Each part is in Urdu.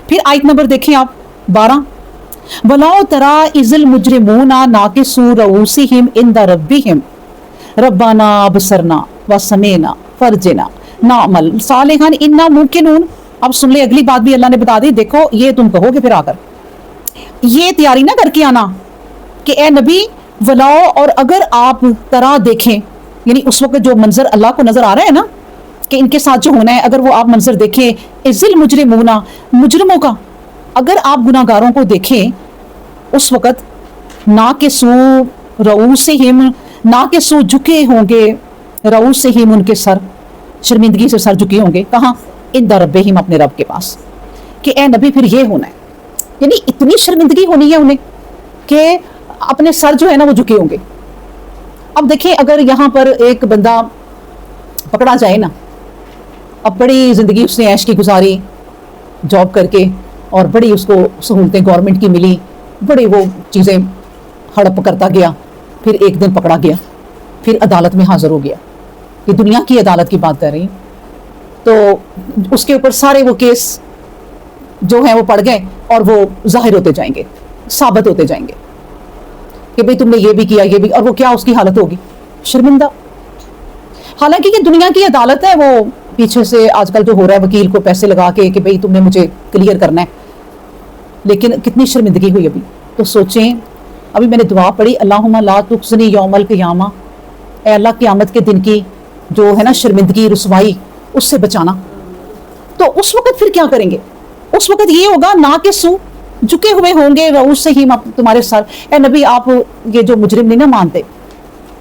پھر آیت نمبر دیکھیں آپ 12، وَلَوْ تَرَىٰ إِذِ الْمُجْرِمُونَ نَاكِسُو رُءُوسِهِمْ عِنْدَ رَبِّهِمْ رَبَّنَا أَبْصَرْنَا وَسَمِعْنَا فَارْجِعْنَا نَعْمَلْ صَالِحًا إِنَّا مُوقِنُونَ۔ اب سن لے اگلی بات بھی اللہ نے بتا دی، دیکھو یہ تم کہو گے پھر آ کر یہ تیاری نہ کر کے آنا کہ اے نبی ولاؤ، اور اگر آپ ترا دیکھیں، یعنی اس وقت جو منظر اللہ کو نظر آ رہا ہے نا کہ ان کے ساتھ جو ہونا ہے، اگر وہ آپ منظر دیکھیں اذل مجرمون، مجرموں کا، اگر آپ گناہگاروں کو دیکھیں اس وقت ناکسو رؤوسہم، ناکسو جھکے ہوں گے، رؤوسہم ان کے سر، شرمندگی سے سر جھکے ہوں گے، کہاں؟ عند ربہم، اپنے رب کے پاس، کہ اے نبی پھر یہ ہونا ہے، یعنی اتنی شرمندگی ہونی ہے انہیں کہ اپنے سر جو ہے نا وہ جھکے ہوں گے۔ اب دیکھیں اگر یہاں پر ایک بندہ پکڑا جائے نا، اب بڑی زندگی اس نے عیش کی گزاری جاب کر کے، اور بڑی اس کو سہولتیں گورنمنٹ کی ملی، بڑی وہ چیزیں ہڑپ کرتا گیا، پھر ایک دن پکڑا گیا، پھر عدالت میں حاضر ہو گیا، یہ دنیا کی عدالت کی بات کر رہی ہیں، تو اس کے اوپر سارے وہ کیس جو ہیں وہ پڑ گئے اور وہ ظاہر ہوتے جائیں گے، ثابت ہوتے جائیں گے کہ بھئی تم نے یہ بھی کیا، یہ بھی، اور وہ کیا اس کی حالت ہوگی؟ شرمندہ۔ حالانکہ یہ دنیا کی عدالت ہے، وہ پیچھے سے آج کل جو ہو رہا ہے وکیل کو پیسے لگا کے کہ بھئی تم نے مجھے کلیئر کرنا ہے، لیکن کتنی شرمندگی ہوئی ابھی تو سوچیں۔ ابھی میں نے دعا پڑھی، اللہم لا تخزنی یوم القیامہ، اے اللہ قیامت کے دن کی جو ہے نا شرمندگی، رسوائی، اس سے بچانا۔ تو اس وقت پھر کیا کریں گے؟ اس وقت یہ ہوگا نا کہ سو جھکے ہوئے ہوں گے رؤوس سے ہی تمہارے سر۔ اے نبی آپ یہ جو مجرم نہیں نہ مانتے،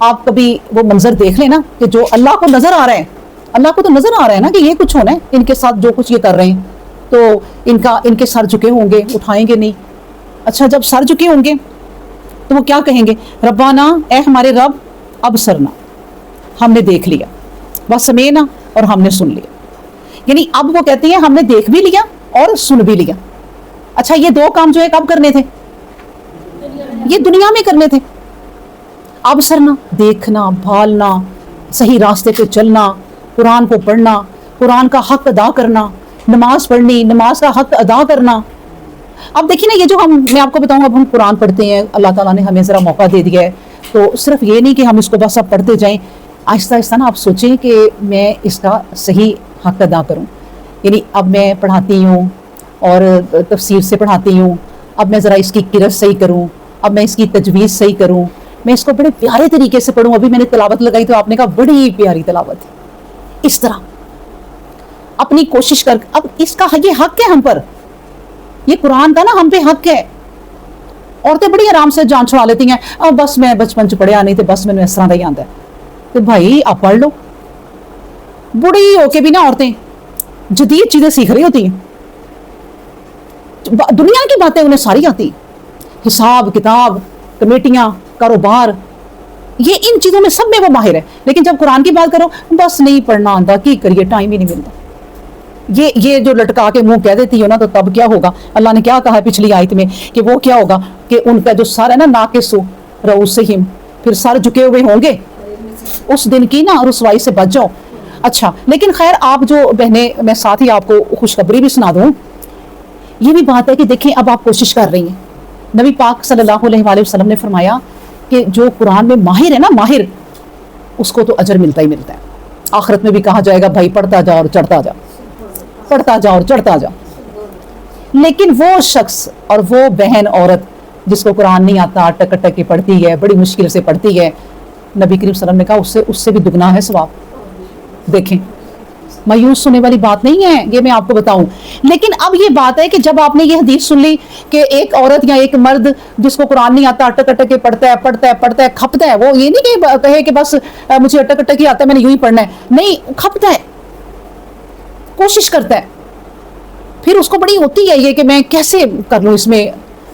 آپ کبھی وہ منظر دیکھ لیں نا کہ جو اللہ کو نظر آ رہا ہے، اللہ کو تو نظر آ رہا ہے نا کہ یہ کچھ ہونا ہے، ان کے ساتھ جو کچھ یہ کر رہے ہیں، تو ان کے سر جھکے ہوں گے، اٹھائیں گے نہیں۔ اچھا جب سر جھکے ہوں گے تو وہ کیا کہیں گے؟ ربنا، اے ہمارے رب، ابصرنا، ہم نے دیکھ لیا، وسمعنا، اور ہم نے سن لیا۔ یعنی اب وہ کہتے ہیں ہم نے دیکھ بھی لیا اور سن بھی لیا۔ اچھا یہ دو کام جو ہے کب کرنے تھے؟ یہ دنیا میں کرنے تھے۔ ابصرنا، دیکھنا، بھالنا، صحیح راستے پہ چلنا، قرآن کو پڑھنا، قرآن کا حق ادا کرنا، نماز پڑھنی، نماز کا حق ادا کرنا۔ اب دیکھیں نا یہ جو میں آپ کو بتاؤں، اب ہم قرآن پڑھتے ہیں، اللہ تعالیٰ نے ہمیں ذرا موقع دے دیا ہے، تو صرف یہ نہیں کہ ہم اس کو بس اب پڑھتے جائیں، آہستہ آہستہ نا آپ سوچیں کہ میں اس کا صحیح حق ادا کروں۔ یعنی اب میں پڑھاتی ہوں اور تفسیر سے پڑھاتی ہوں، اب میں ذرا اس کی قرأت صحیح کروں، اب میں اس کی تجوید صحیح کروں، میں اس کو بڑے پیارے طریقے سے پڑھوں۔ ابھی میں نے تلاوت لگائی تو آپ نے کہا بڑی پیاری تلاوت ہے، اس طرح اپنی کوشش کر، اب اس کا یہ حق ہے ہم پر، یہ قرآن کا نا ہم پہ حق ہے۔ عورتیں بڑی آرام سے جان چھڑا لیتی ہیں، بس میں بچپن چ پڑھیا نہیں تو بس میں اس طرح کا ہی آتا ہے، تو بھائی آپ پڑھ لو۔ بڑی ہو کے بھی نا عورتیں جدید چیزیں سیکھ رہی ہوتی ہیں، دنیا کی باتیں انہیں ساری آتی، حساب کتاب، کمیٹیاں، کاروبار، یہ ان چیزوں میں سب میں وہ ماہر ہے، لیکن جب قرآن کی بات کرو بس نہیں پڑھنا آتا، کی کریے، ٹائم ہی نہیں ملتا۔ یہ جو لٹکا کے منہ کہہ دیتی ہو نا، تو تب کیا ہوگا؟ اللہ نے کیا کہا ہے پچھلی آیت میں کہ وہ کیا ہوگا کہ ان کا جو سر ہے نا ناقص رؤوسہم، پھر سر جھکے ہوئے ہوں گے، اس دن کی نا رسوائی سے بچ جاؤ۔ اچھا لیکن خیر آپ جو بہنیں، میں ساتھ ہی آپ کو خوشخبری بھی سنا دوں، یہ بھی بات ہے کہ دیکھیں اب آپ کوشش کر رہی ہیں، نبی پاک صلی اللہ علیہ وآلہ وسلم نے فرمایا کہ جو قرآن میں ماہر ہے نا، ماہر، اس کو تو اجر ملتا ہی ملتا ہے۔ آخرت میں بھی کہا جائے گا بھائی پڑھتا جا اور چڑھتا جا، پڑھتا جا اور چڑھتا جا۔ لیکن وہ شخص اور وہ بہن عورت جس کو قرآن نہیں آتا، اٹک اٹک کے پڑھتی ہے، بڑی مشکل سے پڑھتی ہے، نبی کریم صلی اللہ علیہ وسلم نے کہا اس سے بھی دگنا ہے ثواب۔ دیکھیں مایوس ہونے والی بات نہیں ہے، یہ میں آپ کو بتاؤں۔ لیکن اب یہ بات ہے کہ جب آپ نے یہ حدیث سن لی کہ ایک عورت یا ایک مرد جس کو قرآن نہیں آتا، اٹک اٹک کے پڑھتا ہے، کھپتا ہے، وہ یہ نہیں کہ کہے کہ بس مجھے اٹک اٹک ہی آتا ہے، میں نے یوں ہی پڑھنا ہے، نہیں، کھپتا ہے، کوشش کرتا ہے، پھر اس کو بڑی ہوتی ہے یہ کہ میں کیسے کر لوں، اس میں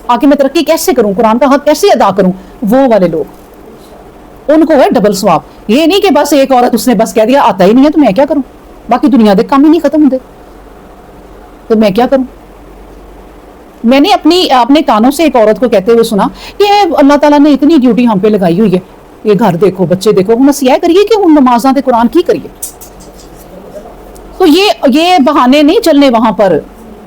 آگے میں ترقی کیسے کروں، قرآن کا حق کیسے ادا کروں۔ وہ والے لوگ، ان کو ہے ڈبل ثواب۔ یہ نہیں کہ بس ایک عورت اس نے بس کہہ دیا آتا ہی نہیں ہے تو میں کیا کروں، باقی دنیا دے کام ہی نہیں ختم ہوتے تو میں کیا کروں۔ میں نے اپنے کانوں سے ایک عورت کو کہتے ہوئے سنا کہ اللہ تعالیٰ نے اتنی ڈیوٹی ہم پہ لگائی ہوئی ہے، یہ گھر دیکھو، بچے دیکھو، ہم نصیحہ کریے کہ ہم نمازاں تے قرآن کی کریے۔ تو یہ بہانے نہیں چلنے وہاں پر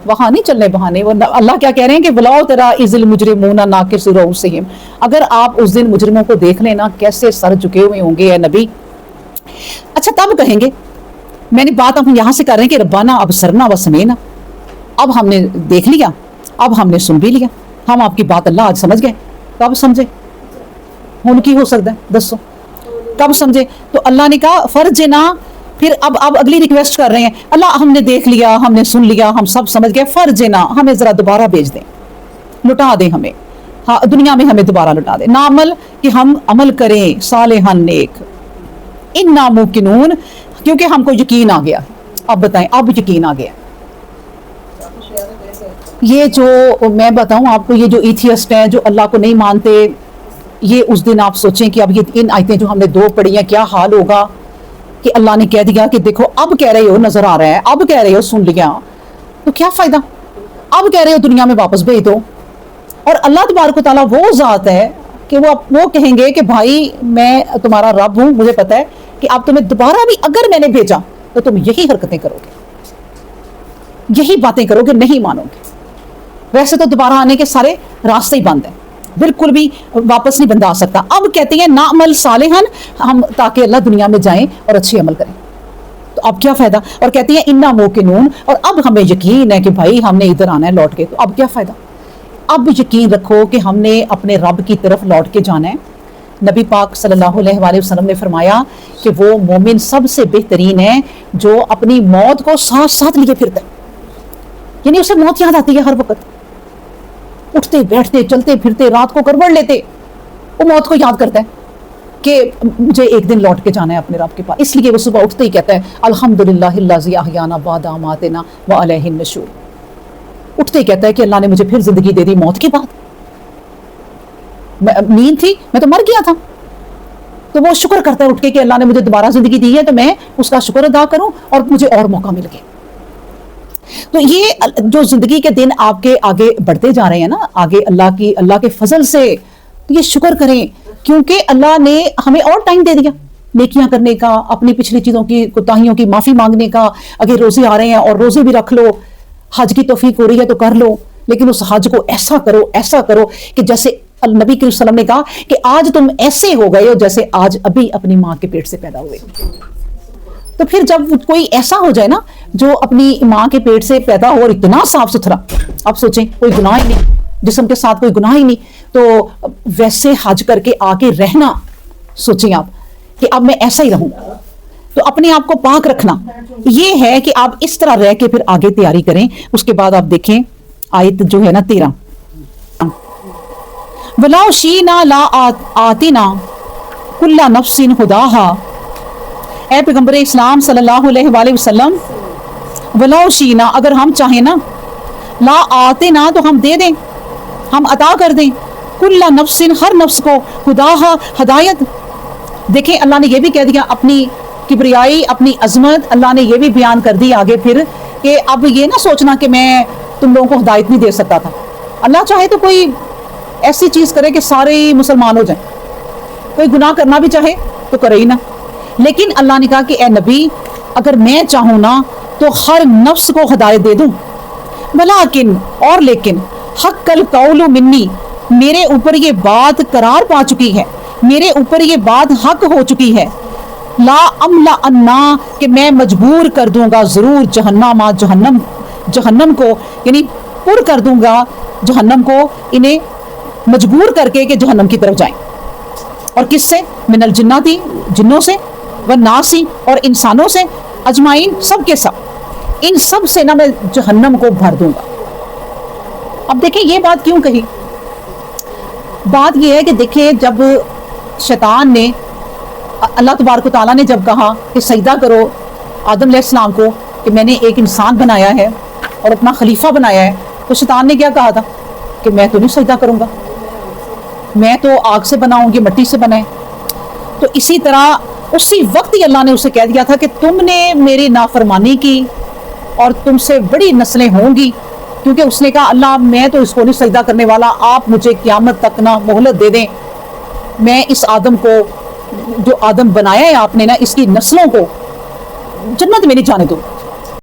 وہاں نہیں چلنے بہانے. وہ اللہ کیا کہہ رہے ہیں کہ وَلَوْ تَرَىٰ إِذِ الْمُجْرِمُونَ نَاكِسُو رُءُوسِهِمْ, اگر آپ اس دن مجرموں کو دیکھ لینا کیسے سر جھکے ہوئے ہوں گے اے نبی. اچھا تب کہیں گے, میں نے بات ہم یہاں سے کر رہے ہیں کہ ربنا ابصرنا وسمعنا, اب ہم نے دیکھ لیا, اب ہم نے سن بھی لیا, ہم آپ کی بات اللہ آج سمجھ گئے. کب سمجھے؟ ان کی ہو سکتا ہے, دسو کب سمجھے؟ تو اللہ نے کہا فرجنا, پھر اب اگلی ریکویسٹ کر رہے ہیں, اللہ ہم نے دیکھ لیا, ہم نے سن لیا, ہم سب سمجھ گئے, فرجنا, ہمیں ذرا دوبارہ بھیج دیں, لٹا دیں ہمیں, ہاں دنیا میں ہمیں دوبارہ لٹا دیں. نعمل, کہ ہم عمل کریں صالحا نیک, انا موقنون, کیونکہ ہم کو یقین آ گیا. اب بتائیں, اب یقین آ گیا. یہ جو میں بتاؤں آپ کو, یہ جو ایتھیسٹ ہیں جو اللہ کو نہیں مانتے, یہ اس دن آپ سوچیں کہ اب یہ ان آیتیں جو ہم نے 2 پڑھی ہیں کیا حال ہوگا کہ اللہ نے کہہ دیا کہ دیکھو اب کہہ رہے ہو نظر آ رہا ہے, اب کہہ رہے ہو سن لیا, تو کیا فائدہ؟ اب کہہ رہے ہو دنیا میں واپس بھیج دو. اور اللہ تبارک و تعالیٰ وہ ذات ہے کہ وہ کہیں گے کہ بھائی میں تمہارا رب ہوں, مجھے پتا ہے کہ اب تمہیں دوبارہ بھی اگر میں نے بھیجا تو تم یہی حرکتیں کرو گے, یہی باتیں کرو گے, نہیں مانو گے. ویسے تو دوبارہ آنے کے سارے راستے ہی بند ہیں, بالکل بھی واپس نہیں بندہ آ سکتا. اب کہتے ہیں نعمل صالحا, ہم تاکہ اللہ دنیا میں جائیں اور اچھی عمل کریں. تو اب کیا فائدہ؟ اور کہتے ہیں انا موقنون, اور اب ہمیں یقین ہے کہ بھائی ہم نے ادھر آنا ہے لوٹ کے. تو اب کیا فائدہ؟ اب یقین رکھو کہ ہم نے اپنے رب کی طرف لوٹ کے جانا ہے. نبی پاک صلی اللہ علیہ وآلہ وسلم نے فرمایا کہ وہ مومن سب سے بہترین ہے جو اپنی موت کو ساتھ ساتھ لیے پھرتا ہے, یعنی اسے موت یاد آتی ہے ہر وقت, اٹھتے بیٹھتے چلتے پھرتے رات کو کروڑ لیتے, وہ موت کو یاد کرتا ہے کہ مجھے ایک دن لوٹ کے جانا ہے اپنے رب کے پاس. اس لیے وہ صبح اٹھتے ہی کہتا ہے الحمدللہ الذی احیانا بعد ما اماتنا والیہ النشور. اٹھتے ہی کہتا ہے کہ اللہ نے مجھے پھر زندگی دے دی موت کے بعد, نیند تھی میں تو مر گیا تھا. تو وہ شکر کرتا ہے اٹھ کے کہ اللہ نے مجھے دوبارہ زندگی دی ہے تو میں اس کا شکر ادا کروں اور مجھے اور موقع مل گیا. تو یہ جو زندگی کے دن آپ کے آگے بڑھتے جا رہے ہیں نا, آگے اللہ کے فضل سے, تو یہ شکر کریں کیونکہ اللہ نے ہمیں اور ٹائم دے دیا نیکیاں کرنے کا, اپنی پچھلی چیزوں کی کوتاہیوں کی معافی مانگنے کا. اگر روزے آ رہے ہیں اور روزے بھی رکھ لو, حج کی توفیق ہو رہی ہے تو کر لو, لیکن اس حج کو ایسا کرو کہ جیسے نبی کریم صلی اللہ علیہ وسلم نے کہا کہ آج تم ایسے ہو گئے ہو جیسے آج ابھی اپنی ماں کے پیٹ سے پیدا ہوئے. تو پھر جب کوئی ایسا ہو جائے نا جو اپنی ماں کے پیٹ سے پیدا ہو اور اتنا صاف ستھرا, اب سوچیں کوئی گناہ ہی نہیں, جسم کے ساتھ کوئی گناہ ہی نہیں, تو ویسے حج کر کے آ کے رہنا, سوچیں آپ کہ اب میں ایسا ہی رہوں. تو اپنے آپ کو پاک رکھنا یہ ہے کہ آپ اس طرح رہ کے پھر آگے تیاری کریں. اس کے بعد آپ دیکھیں آیت جو ہے نا 13, وَلَوْ شِئْنَا لَا آتِنَا كُلَّ نَفْسٍ هُدَاهَا. اے پیغمبر اسلام صلی اللہ علیہ وآلہ وسلم, وَلَوْ شِئْنَا, اگر ہم چاہیں نا, لا آتِنَا تو ہم دے دیں, ہم عطا کر دیں, كُلَّ نَفْسٍ ہر نفس کو, هُدَاهَا ہدایت. دیکھیں اللہ نے یہ بھی کہہ دیا اپنی کبریائی, اپنی عظمت, اللہ نے یہ بھی بیان کر دی آگے پھر کہ اب یہ نہ سوچنا کہ میں تم لوگوں کو ہدایت نہیں دے سکتا تھا. اللہ چاہے تو کوئی ایسی چیز کرے کہ سارے مسلمان ہو جائیں, کوئی گناہ کرنا بھی چاہے تو کرے ہی نہ. لیکن اللہ نے کہا کہ اے نبی اگر میں چاہوں نا تو ہر نفس کو ہدایت دے دوں. ولیکن, اور لیکن, حق القول منی, میرے اوپر یہ بات قرار پا چکی ہے, میرے اوپر یہ بات حق ہو چکی ہے. لا املا انا, کہ میں مجبور کر دوں گا ضرور جہنم کو, یعنی پر کر دوں گا جہنم کو, انہیں مجبور کر کے کہ جہنم کی طرف جائیں. اور کس سے؟ من الجناتی, جنوں سے, والناسی, اور انسانوں سے, اجمعین, سب کے سب, ان سب سے نہ میں جہنم کو بھر دوں گا. اب دیکھیں یہ بات کیوں کہی؟ بات یہ ہے کہ دیکھیں جب شیطان نے, اللہ تبارک و تعالیٰ نے جب کہا کہ سجدہ کرو آدم علیہ السلام کو, کہ میں نے ایک انسان بنایا ہے اور اپنا خلیفہ بنایا ہے, تو شیطان نے کیا کہا تھا کہ میں تو نہیں سجدہ کروں گا, میں تو آگ سے بناؤں گی, مٹی سے بنائے. تو اسی طرح اسی وقت ہی اللہ نے اسے کہہ دیا تھا کہ تم نے میری نافرمانی کی اور تم سے بڑی نسلیں ہوں گی, کیونکہ اس نے کہا اللہ میں تو اس کو نہیں سجدہ کرنے والا, آپ مجھے قیامت تک نہ مہلت دے دیں, میں اس آدم کو, جو آدم بنایا ہے آپ نے نا, اس کی نسلوں کو جنت میں نہیں جانے دوں.